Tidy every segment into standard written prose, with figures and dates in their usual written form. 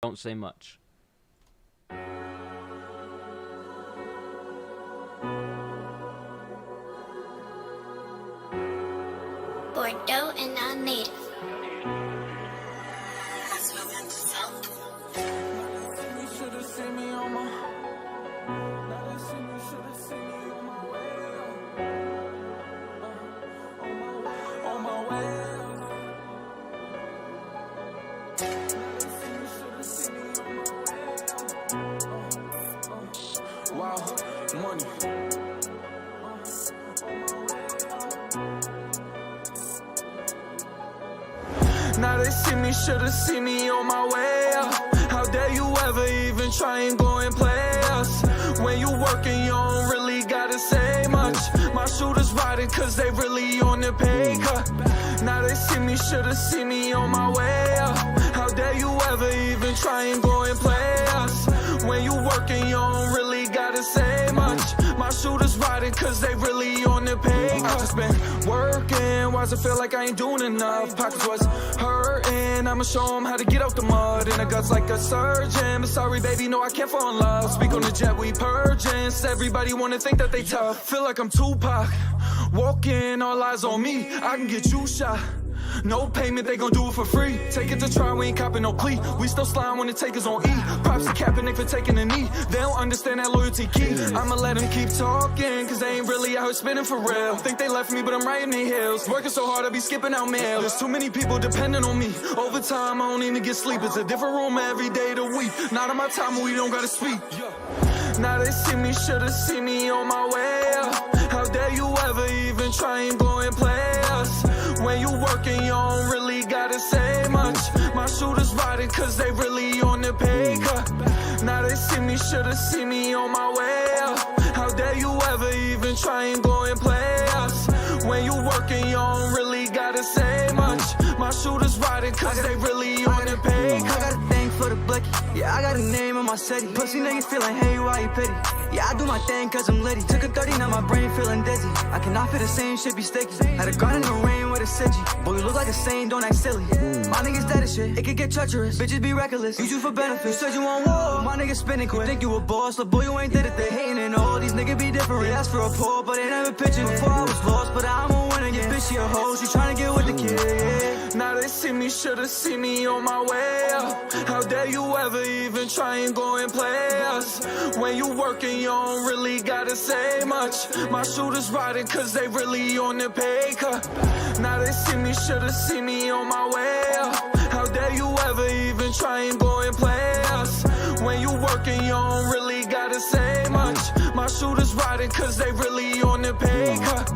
Don't say much. Bordeaux and non-native. Wow, money. Now they see me, should've seen me on my way up. How dare you ever even try and go and play us? When you working, you don't really gotta say much. My shooters riding cause they really on the pay cut. Now they see me, should've seen me on my way up. How dare you ever even try and go and play us? When you working, you don't really gotta say much. My shooters riding cause they really on the pay cut. I just been working, why's it feel like I ain't doing enough? Pockets was hurting, I'ma show them how to get out the mud. In the guts like a surgeon, but sorry baby, no I can't fall in love. Speak on the jet, we purging. Everybody wanna think that they tough. Feel like I'm Tupac, walking, all eyes on me. I can get you shot, no payment, they gon' do it for free. Take it to try, we ain't copping no plea. We still slime when the take is on E. Props to Kaepernick for taking a knee. They don't understand that loyalty key. I'ma let them keep talking, cause they ain't really out here spinning for real. Think they left me, but I'm right in their heels. Working so hard, I be skipping out mail. There's too many people depending on me. Over time, I don't even get sleep. It's a different room every day of the week. Not on my time, we don't gotta speak. Now they see me, should've seen me on my way up. How dare you ever even try and go and play us? When you working, you don't really gotta say much. My shooters riding cause they really on the pay cut. Now they see me, should've seen me on my way up. How dare you ever even try and go and play us? When you working, you don't really gotta say much. My shooters riding cause they really on the pay cut. I got a thing for the blicky. Yeah, I got a name on my city. Pussy niggas feeling, hey, why you pity? Yeah, I do my thing cause I'm litty. Took a 30, now my brain feeling dizzy. I cannot feel the same shit be sticky. Had a grind in the rain with a city. Boy, you look like a saint, don't act silly. My niggas dead as shit, it could get treacherous. Bitches be reckless, use you for benefits. You said you want war, my niggas spinning quick. Think you a boss, but boy, you ain't did it. They hating and all these niggas be different. They ask for a pull, but they never pitching. Before I was lost, but I'm a winner. Get bitch, she a hoe, she tryna get with the kid. Now they see me, should've seen me on my way up. How dare you ever even try and go and play us? When you working, you don't really gotta say much. My shooters riding cause they really on the pay cut. Now they see me, should've seen me on my way up. How dare you ever even try and go and play us? When you working, you don't really gotta say much. My shooters riding cause they really on the pay cut.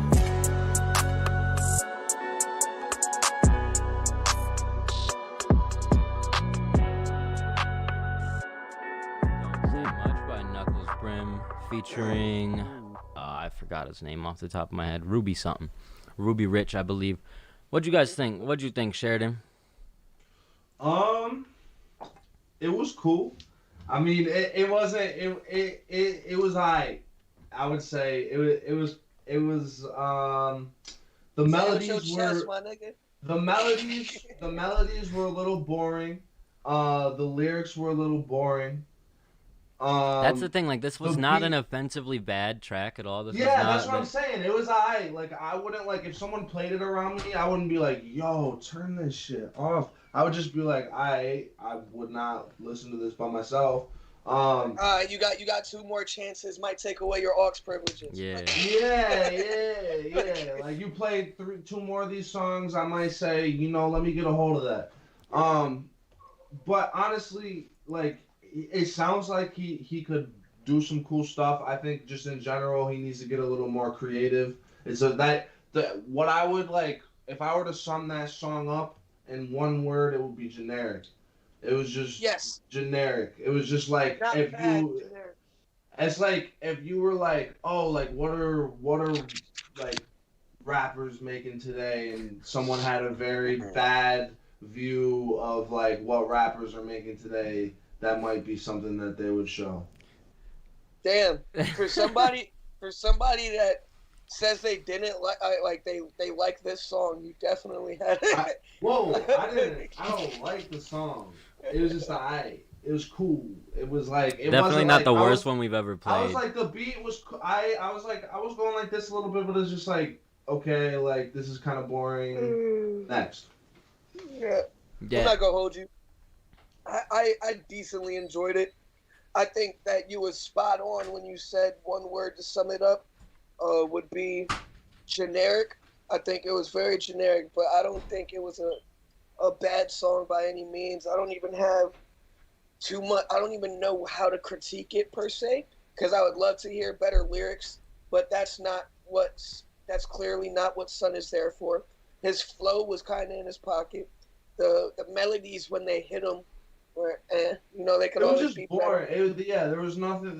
Brimm featuring I forgot his name off the top of my head. Ruby something. Ruby Rich, I believe. What'd you guys think? What'd you think, Sheridan? It was cool. I mean, it wasn't. It was I would say it was. The melodies were a little boring. The lyrics were a little boring. That's the thing. Like, this was not an offensively bad track at all. That's what I'm saying. It was like I wouldn't like if someone played it around me. I wouldn't be like, "Yo, turn this shit off." I would just be like, I would not listen to this by myself. You got 2 more chances. Might take away your aux privileges. Yeah. Like you played 2 more of these songs, I might say, let me get a hold of that. But honestly, like. It sounds like he could do some cool stuff. I think just in general he needs to get a little more creative. What I would like if I were to sum that song up in one word, it would be generic. It was just generic. It was just like it's like if you were like, oh, like what are like rappers making today, and someone had a very bad view of like what rappers are making today. That might be something that they would show. Damn, for somebody that says they didn't like they like this song, you definitely had it. I don't like the song. It was just it was cool. It was like it Definitely wasn't not like, the worst one we've ever played. I was like the beat was I was like I was going like this a little bit, but it's just like okay, like this is kind of boring. Next. Yeah. I'm not gonna hold you. I decently enjoyed it. I think that you was spot on when you said one word to sum it up would be generic. I think it was very generic, but I don't think it was a bad song by any means. I don't even have too much. I don't even know how to critique it per se, because I would love to hear better lyrics, but that's clearly not what Sun is there for. His flow was kind of in his pocket. The melodies when they hit him were they could always be better. There was nothing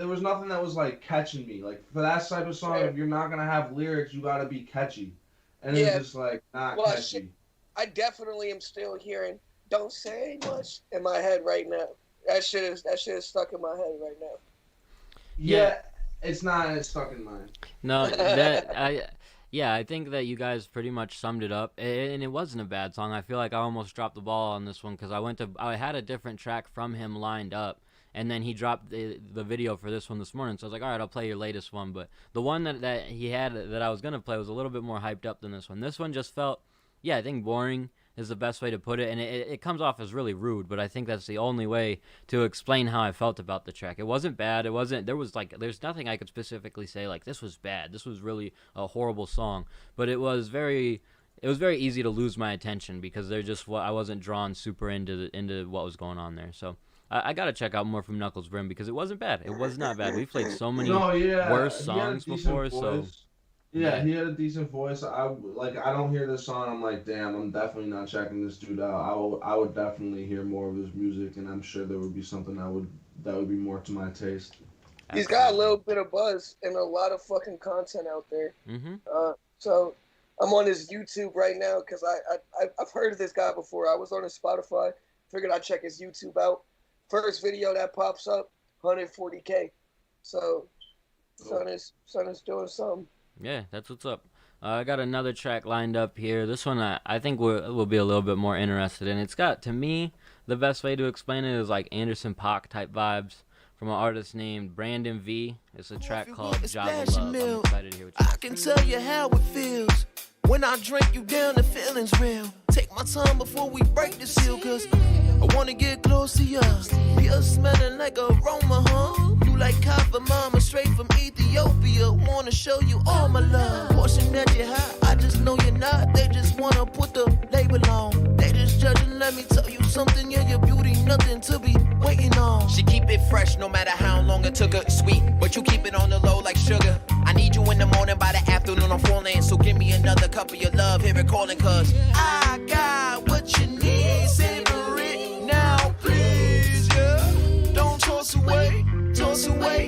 that was like catching me. Like for that type of song, if you're not gonna have lyrics, you gotta be catchy. And it's just like not catchy. I definitely am still hearing "Don't Say Much" in my head right now. That shit is stuck in my head right now. Yeah, it's not. It's stuck in mine. No, I think that you guys pretty much summed it up, and it wasn't a bad song. I feel like I almost dropped the ball on this one because I had a different track from him lined up, and then he dropped the video for this one this morning. So I was like, all right, I'll play your latest one. But the one that he had that I was gonna play was a little bit more hyped up than this one. This one just felt, I think boring is the best way to put it, and it comes off as really rude, but I think that's the only way to explain how I felt about the track. It wasn't bad. There's nothing I could specifically say like this was bad. This was really a horrible song, but it was very easy to lose my attention because I wasn't drawn super into what was going on there. So I gotta check out more from Knuckles Brimm because it wasn't bad. It was not bad. We've played so many worse songs before, so. Yeah, he had a decent voice. I don't hear this song. I'm like, damn, I'm definitely not checking this dude out. I would definitely hear more of his music, and I'm sure there would be something that would be more to my taste. He's got a little bit of buzz and a lot of fucking content out there. Mm-hmm. So I'm on his YouTube right now because I've heard of this guy before. I was on his Spotify. Figured I'd check his YouTube out. First video that pops up, 140K. So son is doing something. Yeah, that's what's up. I got another track lined up here. This one I think we'll be a little bit more interested in. It's got, to me, the best way to explain it is like Anderson .Paak type vibes from an artist named Brandon V. It's a track called Java Love. I'm excited to hear what you I can tell you how it feels. When I drink you down, the feeling's real. Take my time before we break the seal, cause I wanna get close to you. Pure smelling like aroma, huh? You like copper mama, straight from Ethiopia. Wanna show you all my love. Portion that you high, I just know you're not. They just wanna put the label on. They just judging, let me tell you something. Yeah, your beauty, nothing to be waiting on. She keep it fresh no matter how long it took her. Sweet, but you keep it on the low like sugar. I need you in the morning, by the afternoon I'm falling. So give me another cup of your love, hear it calling, cause I got what you need, savor it now, please, yeah. Don't toss away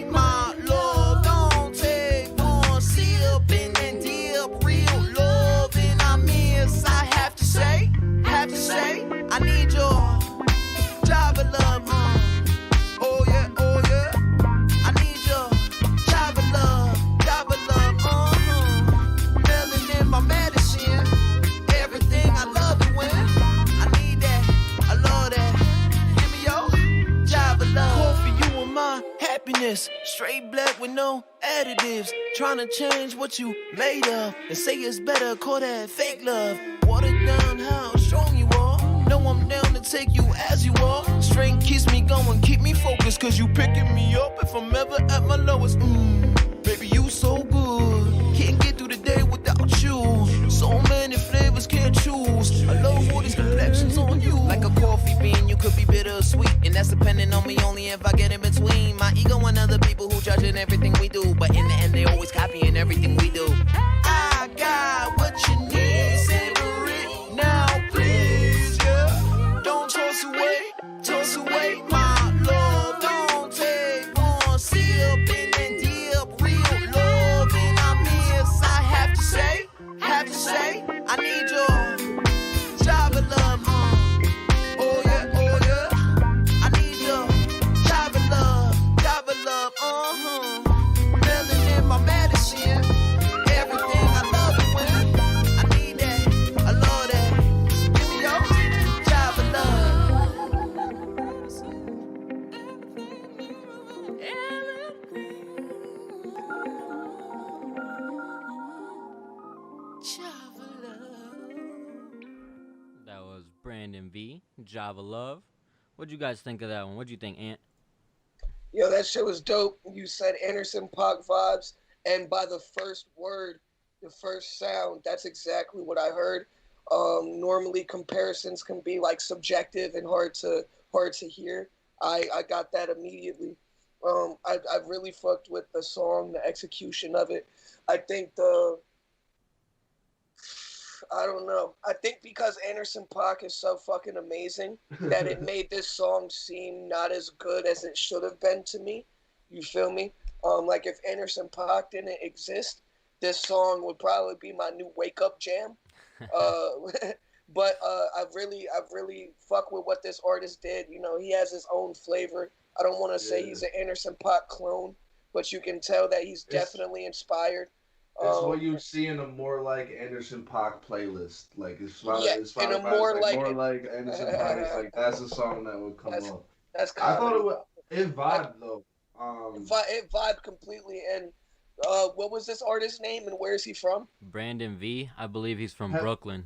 my love. Don't take one sip and then dip. Real love and I miss. I have to say, I need your Java love, oh yeah. I need your Java love, Melon in my medicine. Everything I love it when I need that, I love that. Give me your Java love. Coffee, you are my happiness. Straight black with no additives. Trying to change what you made of and say it's better, call that fake love. Water down how strong you are. Know I'm down to take you as you are. Strength keeps me going, keep me focused, cause you picking me up if I'm ever at my lowest. Baby, you so good. Can't get through the day without you. So many flavors, can't choose. I love all these complexions on you. like a coffee bean, you could be bitter or sweet, and that's depending on me only if I get in between my ego and other people who judging everything we do, but in the end they always copying everything we do. I got what you need, savor it now, please, yeah. Don't toss away my love. Don't take one sip and then dip. Real love and I miss. I have to say, I need your Java love, oh yeah. I need your Java love, Melon in my medicine. V, Java Love. What'd you guys think of that one? What'd you think, Ant? Yo, that shit was dope. You said Anderson .Paak vibes, and by the first word, the first sound, that's exactly what I heard. Normally comparisons can be like subjective and hard to hear. I got that immediately. I really fucked with the song, the execution of it. I think I don't know. I think because Anderson .Paak is so fucking amazing that it made this song seem not as good as it should have been to me. You feel me? Like if Anderson .Paak didn't exist, this song would probably be my new wake up jam. But I've really fuck with what this artist did. You know, he has his own flavor. I don't want to say he's an Anderson .Paak clone, but you can tell that he's definitely inspired. It's what you'd see in a more like Anderson .Paak playlist. Like it's in a more like Anderson .Paak. It's like that's a song that would come up. That's I thought it vibed though. It vibed completely. And what was this artist's name and where is he from? Brandon V. I believe he's from Brooklyn.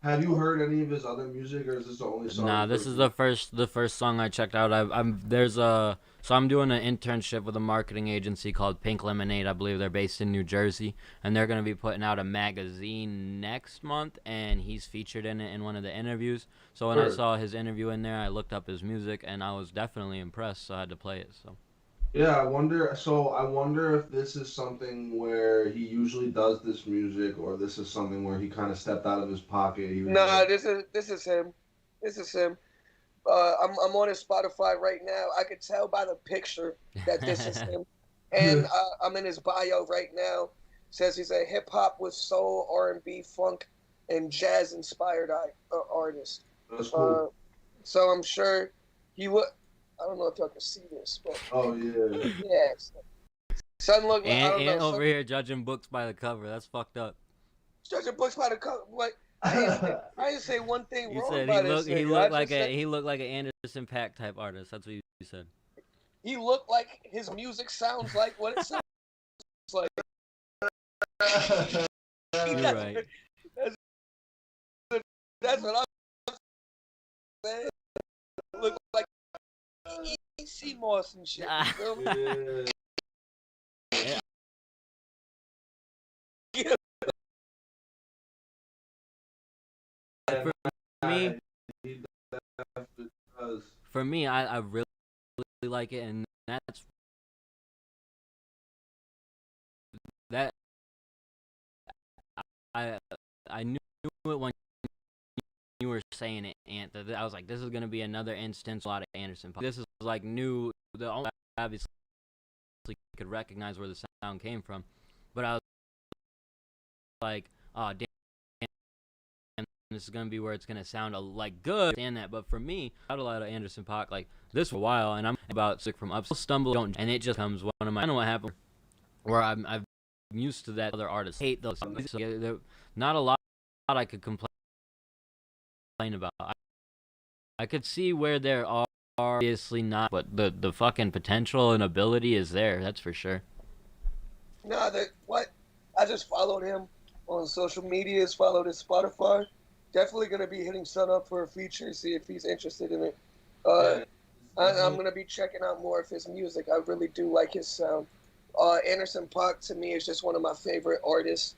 Have you heard any of his other music, or is this the only song? Nah, this is the first song I checked out. I'm doing an internship with a marketing agency called Pink Lemonade. I believe they're based in New Jersey, and they're gonna be putting out a magazine next month, and he's featured in it in one of the interviews. So when I saw his interview in there, I looked up his music, and I was definitely impressed. So I had to play it. So. Yeah, I wonder if this is something where he usually does this music, or this is something where he kind of stepped out of his pocket. This is him. This is him. I'm on his Spotify right now. I could tell by the picture that this is him. And I'm in his bio right now. Says he's a hip hop with soul, R&B, funk, and jazz inspired artist. That's cool. So I'm sure he would. I don't know if y'all can see this, but yes. Son look. And over here judging books by the cover. That's fucked up. Judging books by the cover. Like I didn't say one thing wrong. You said he looked like an Anderson .Paak type artist. That's what you said. He looked like his music sounds like what it sounds like. You're right. That's what I'm saying. Look like E.C. Moss and shit. You feel me? For me, I really like it, and that's that. I knew it when you were saying it, Ant. That I was like, this is gonna be another instance. A lot of Anderson .Paak. This is like new. The only obviously could recognize where the sound came from, but I was like, oh damn. This is gonna be where it's gonna sound like good and that, but for me, I had a lot of Anderson .Paak like this for a while, and I'm about sick from ups, stumble, don't, and it just comes one of my. I don't know what happened, where I'm used to that other artists hate those songs. So, not a lot I could complain about. I could see where there are obviously not, but the fucking potential and ability is there. That's for sure. Nah, I just followed him on social media. Followed his Spotify. Definitely gonna be hitting Son up for a feature, see if he's interested in it. I'm gonna be checking out more of his music. I really do like his sound. Anderson .Paak to me is just one of my favorite artists.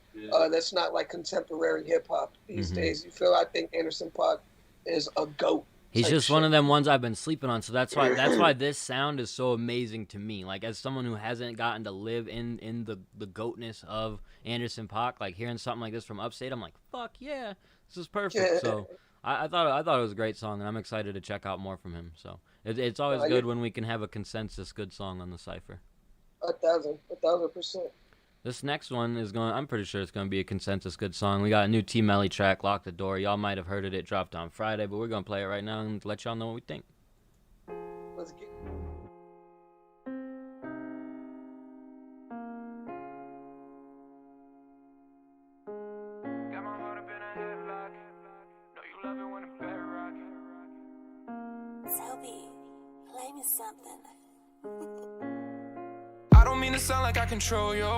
That's not like contemporary hip hop these days. You feel? I think Anderson .Paak is a goat. He's just one of them ones I've been sleeping on. So that's why this sound is so amazing to me. Like as someone who hasn't gotten to live in the goatness of Anderson .Paak, like hearing something like this from Upstate, I'm like, fuck yeah, this is perfect. So I thought it was a great song, and I'm excited to check out more from him. So it's always good when we can have a consensus good song on the Cypher. 1,000%. This next one is I'm pretty sure it's going to be a consensus good song. We got a new Melly track, Lock the Door. Y'all might have heard it. It dropped on Friday, but we're going to play it right now and let y'all know what we think. Let's get Got my heart up in a headlock. Know you love it when the bed rock. Toby, play me something. I don't mean to sound like I control you,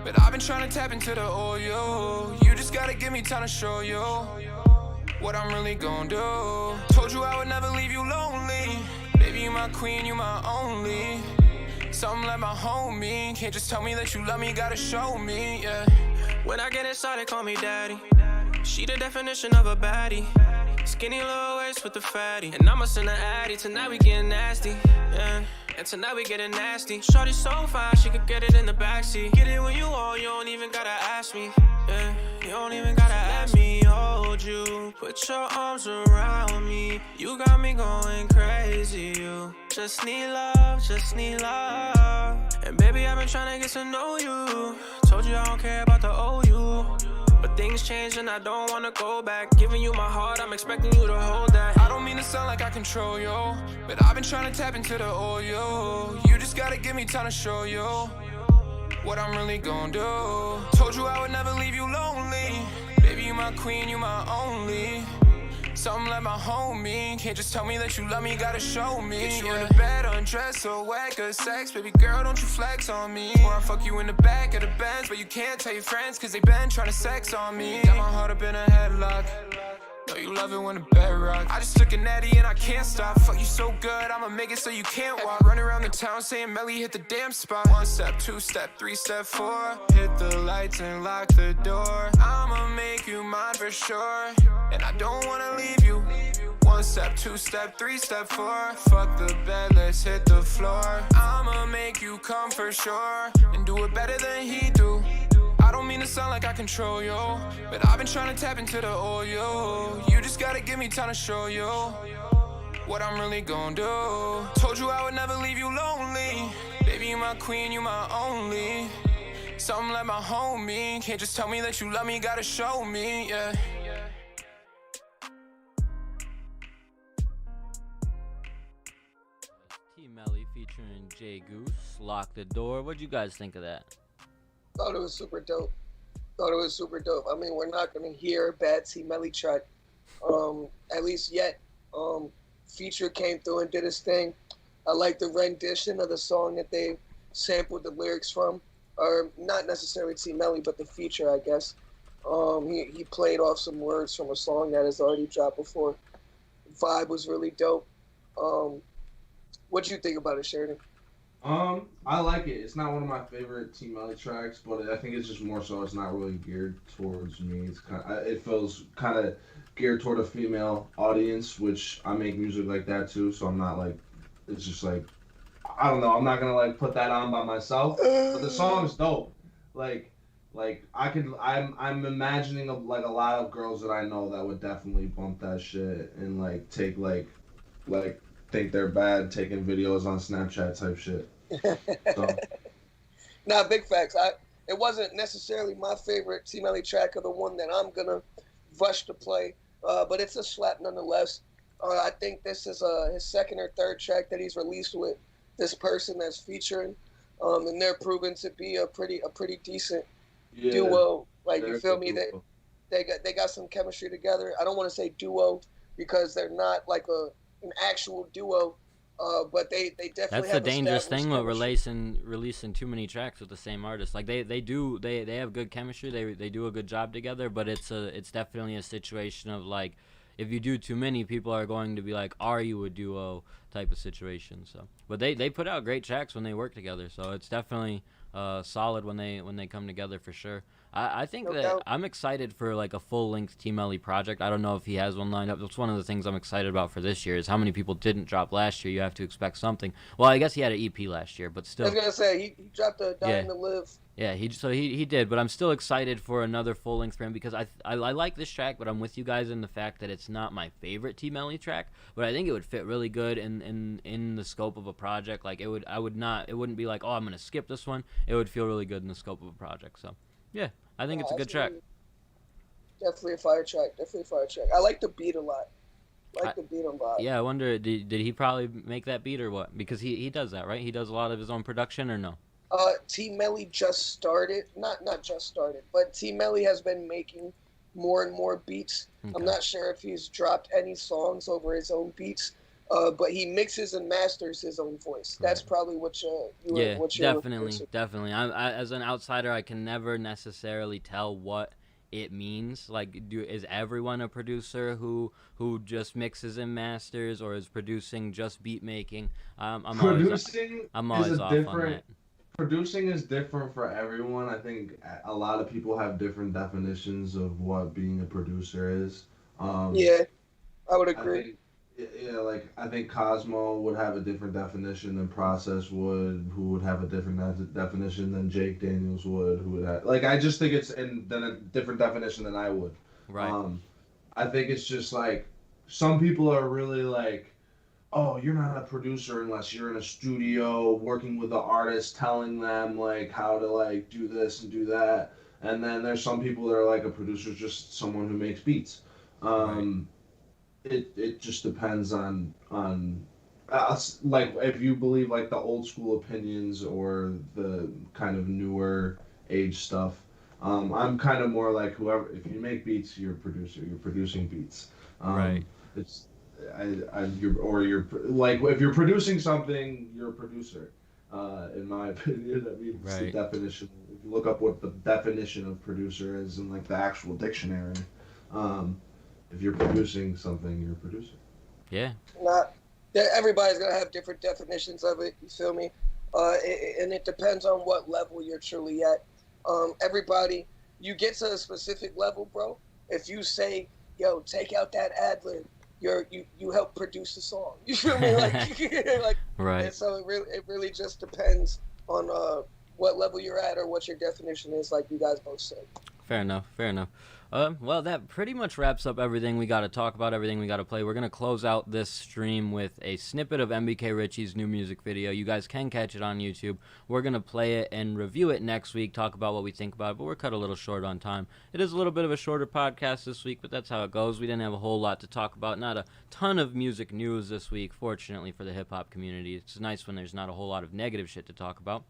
but I've been trying to tap into the oil. You just gotta give me time to show you what I'm really gon' do. Told you I would never leave you lonely. Baby, you my queen, you my only. Something like my homie. Can't just tell me that you love me, gotta show me, yeah. When I get excited, call me daddy. She the definition of a baddie. Skinny little waist with the fatty. And I'ma send an addy. Tonight we getting nasty, yeah. And tonight we getting nasty. Shorty so fine, she could get it in the backseat. Get it when you want, you don't even gotta ask me, yeah. You don't even gotta ask me, hold you. Put your arms around me. You got me going crazy, you just need love, just need love. And baby, I've been trying to get to know you. Told you I don't care about the OU. But things change and I don't wanna go back. Giving you my heart, I'm expecting you to hold that. I don't mean to sound like I control you, but I've been trying to tap into the oil. You just gotta give me time to show you what I'm really gon' do. Told you I would never leave you lonely. Baby, you my queen, you my only. Something like my homie. Can't just tell me that you love me, gotta show me. Get you in the bed, undressed, so wet, good sex. Baby girl, don't you flex on me. Or I fuck you in the back of the Benz, but you can't tell your friends, cause they been trying to sex on me. Got my heart up in a headlock. Know you love it when the bed rock. I just took a natty and I can't stop. Fuck you so good, I'ma make it so you can't walk. Run around the town saying Melly hit the damn spot. 1 step, 2 step, 3 step, 4. Hit the lights and lock the door. I'ma make you mine for sure. And I don't wanna leave you. 1 step, 2 step, 3 step, 4. Fuck the bed, let's hit the floor. I'ma make you come for sure. And do it better than he do. I don't mean to sound like I control you, but I've been trying to tap into the oil. You just gotta give me time to show you what I'm really gon' do. Told you I would never leave you lonely. Baby, you my queen, you my only. Something like my homie. Can't just tell me that you love me, gotta show me, yeah. Melly featuring Jay Goose, Lock the Door. What'd you guys think of that? Thought it was super dope. I mean, we're not gonna hear a bad Melly track, at least yet. Feature came through and did his thing. I like the rendition of the song that they sampled the lyrics from, or not necessarily Melly, but the Feature, I guess. He played off some words from a song that has already dropped before. Vibe was really dope. What'd you think about it, Sheridan? I like it. It's not one of my favorite Melly tracks, but I think it's just more so it's not really geared towards me. It's it feels kind of geared toward a female audience, which I make music like that too. So I'm not like, it's just like, I don't know. I'm not gonna like put that on by myself. But the song's dope. Like I'm imagining like a lot of girls that I know that would definitely bump that shit and like take like think they're bad taking videos on Snapchat type shit. So. Nah, big facts. It wasn't necessarily my favorite Melly track or the one that I'm gonna rush to play, but it's a slap nonetheless. I think this is his second or third track that he's released with this person that's featuring, and they're proven to be a pretty decent duo. Like, you feel me? They got some chemistry together. I don't want to say duo because they're not like an actual duo. But they definitely that's have the dangerous thing with chemistry. releasing too many tracks with the same artist. Like they have good chemistry, they do a good job together, but it's definitely a situation of like, if you do too many, people are going to be like, are you a duo type of situation. So but they put out great tracks when they work together, so it's definitely solid when they come together for sure. I think that I'm excited for like a full-length Melly project. I don't know if he has one lined up. That's one of the things I'm excited about for this year is how many people didn't drop last year. You have to expect something. Well, I guess he had an EP last year, but still. I was gonna say he dropped a Dying to Live. Yeah, he did, but I'm still excited for another full-length for him because I like this track, but I'm with you guys in the fact that it's not my favorite Melly track, but I think it would fit really good in the scope of a project. Like it wouldn't be like, oh, I'm gonna skip this one. It would feel really good in the scope of a project. So yeah, I think it's a good track. Definitely a fire track. I like the beat a lot. Yeah, I wonder, did he probably make that beat or what? Because he does that, right? He does a lot of his own production or no? Melly just started, not just started, but Melly has been making more and more beats. Okay. I'm not sure if he's dropped any songs over his own beats, but he mixes and masters his own voice. That's probably what you're definitely. I, as an outsider, I can never necessarily tell what it means. Like, is everyone a producer who just mixes and masters, or is producing just beat making? I'm always off on that. Producing is different for everyone. I think a lot of people have different definitions of what being a producer is. Yeah, I would agree. I think Cosmo would have a different definition than Process would, who would have a different definition than Jake Daniels would, who would have, like, I just think it's then a different definition than I would. Right. I think it's just like some people are really like, oh, you're not a producer unless you're in a studio working with the artist, telling them like how to like do this and do that. And then there's some people that are like, a producer is just someone who makes beats. Right. It just depends on like if you believe like the old school opinions or the kind of newer age stuff. I'm kind of more like, whoever, if you make beats, you're a producer. You're producing beats. Right. It's you're like, if you're producing something, you're a producer. In my opinion, I mean, it's the definition. If you look up what the definition of producer is in like the actual dictionary, if you're producing something, you're a producer. Yeah. Everybody's gonna have different definitions of it. You feel me? And it depends on what level you're truly at. Everybody, you get to a specific level, bro. If you say, "Yo, take out that ad lib," you help produce a song. You feel me? Like, like, right. And so it really just depends on what level you're at or what your definition is, like you guys both said. Fair enough. Well, that pretty much wraps up everything we got to talk about, everything we got to play. We're going to close out this stream with a snippet of MBK Richie's new music video. You guys can catch it on YouTube. We're going to play it and review it next week, talk about what we think about it, but we're cut a little short on time. It is a little bit of a shorter podcast this week, but that's how it goes. We didn't have a whole lot to talk about. Not a ton of music news this week, fortunately, for the hip-hop community. It's nice when there's not a whole lot of negative shit to talk about.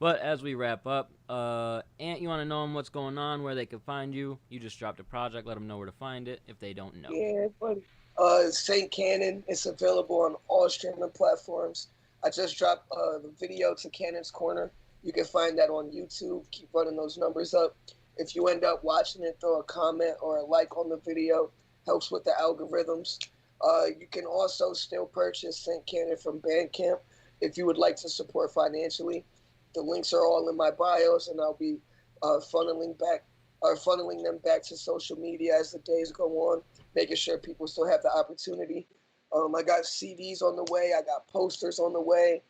But as we wrap up, Ant, you want to know them what's going on, where they can find you? You just dropped a project. Let them know where to find it if they don't know. Yeah, buddy. St. Cannon. It's available on all streaming platforms. I just dropped the video to Cannon's Corner. You can find that on YouTube. Keep running those numbers up. If you end up watching it, throw a comment or a like on the video. Helps with the algorithms. You can also still purchase St. Cannon from Bandcamp if you would like to support financially. The links are all in my bios, and I'll be funneling them back to social media as the days go on, making sure people still have the opportunity. I got CDs on the way. I got posters on the way.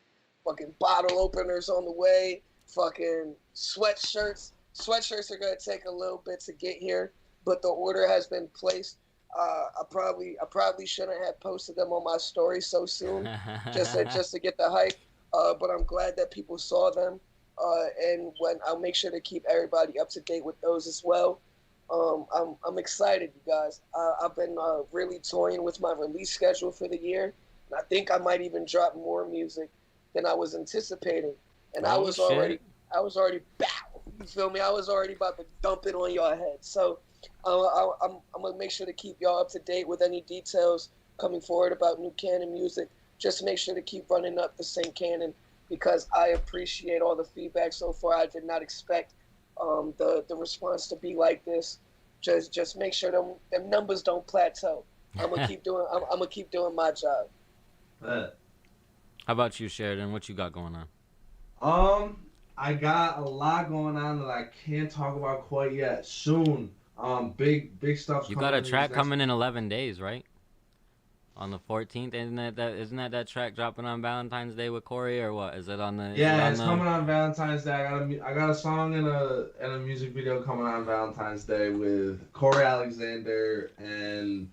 Fucking bottle openers on the way. Fucking sweatshirts. Sweatshirts are gonna take a little bit to get here, but the order has been placed. I probably shouldn't have posted them on my story so soon, just to get the hype. But I'm glad that people saw them, and I'll make sure to keep everybody up to date with those as well. I'm excited, you guys. I've been really toying with my release schedule for the year, and I think I might even drop more music than I was anticipating. And I was already, bow. You feel me? I was already about to dump it on your head. So I'm gonna make sure to keep y'all up to date with any details coming forward about new Cannon music. Just make sure to keep running up the St. Cannon, because I appreciate all the feedback so far. I did not expect the response to be like this. Just make sure them numbers don't plateau. I'm gonna keep doing my job. How about you, Sheridan? What you got going on? I got a lot going on that I can't talk about quite yet. Soon, big stuff's you coming. got a track coming in 11 days, right? On the 14th, isn't that track dropping on Valentine's Day with Corey, or what? Is it on the? Yeah, it's coming on Valentine's Day. I got a song and a music video coming on Valentine's Day with Corey Alexander and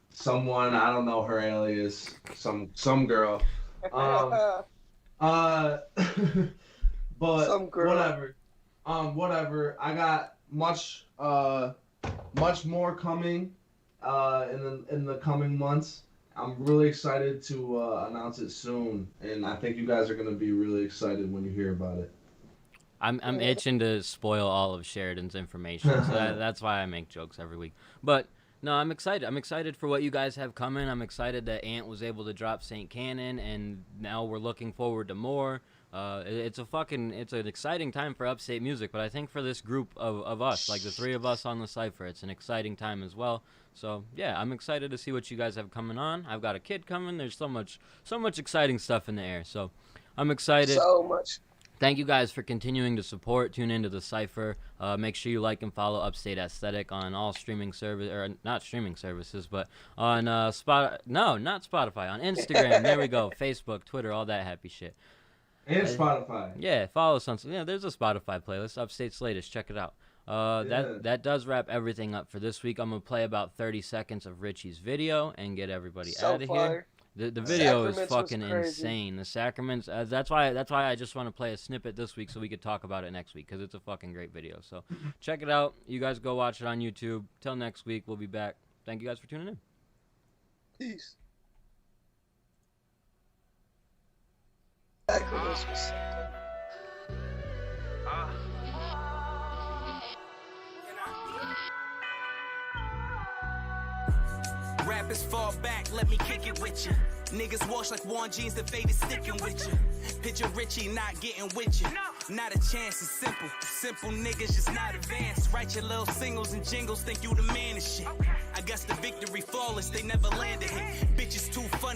someone, I don't know her alias, some girl. But some girl. Whatever. I got much more coming in the coming months. I'm really excited to announce it soon, and I think you guys are going to be really excited when you hear about it. I'm itching to spoil all of Sheridan's information, so that's why I make jokes every week. But No, I'm excited. I'm excited for what you guys have coming. I'm excited that Ant was able to drop St. Cannon, and now we're looking forward to more. It's an exciting time for Upstate music, but I think for this group of us, like the three of us on the Cypher, it's an exciting time as well. So yeah, I'm excited to see what you guys have coming on. I've got a kid coming. There's so much exciting stuff in the air. So I'm excited. So much. Thank you guys for continuing to support. Tune into the Cypher. Make sure you like and follow Upstate Aesthetic on all streaming service, or not streaming services, but on not Spotify, on Instagram. There we go. Facebook, Twitter, all that happy shit. And Spotify. Yeah, follow us on. Yeah, there's a Spotify playlist, Upstate's latest. Check it out. That does wrap everything up for this week. I'm gonna play about 30 seconds of Richie's video and get everybody out of here. The video is fucking insane. The Sacraments. That's why I just want to play a snippet this week so we could talk about it next week, because it's a fucking great video. So check it out. You guys go watch it on YouTube. Till next week, we'll be back. Thank you guys for tuning in. Peace. Sacraments was something. Rappers fall back, let me kick it with you. Niggas wash like worn jeans, the fade is sticking with you. Picture Richie not getting with you. Not a chance, it's simple. Simple niggas just not advanced. Write your little singles and jingles, think you the man and shit. I guess the victory flawless, they never landed it. Bitches too funny.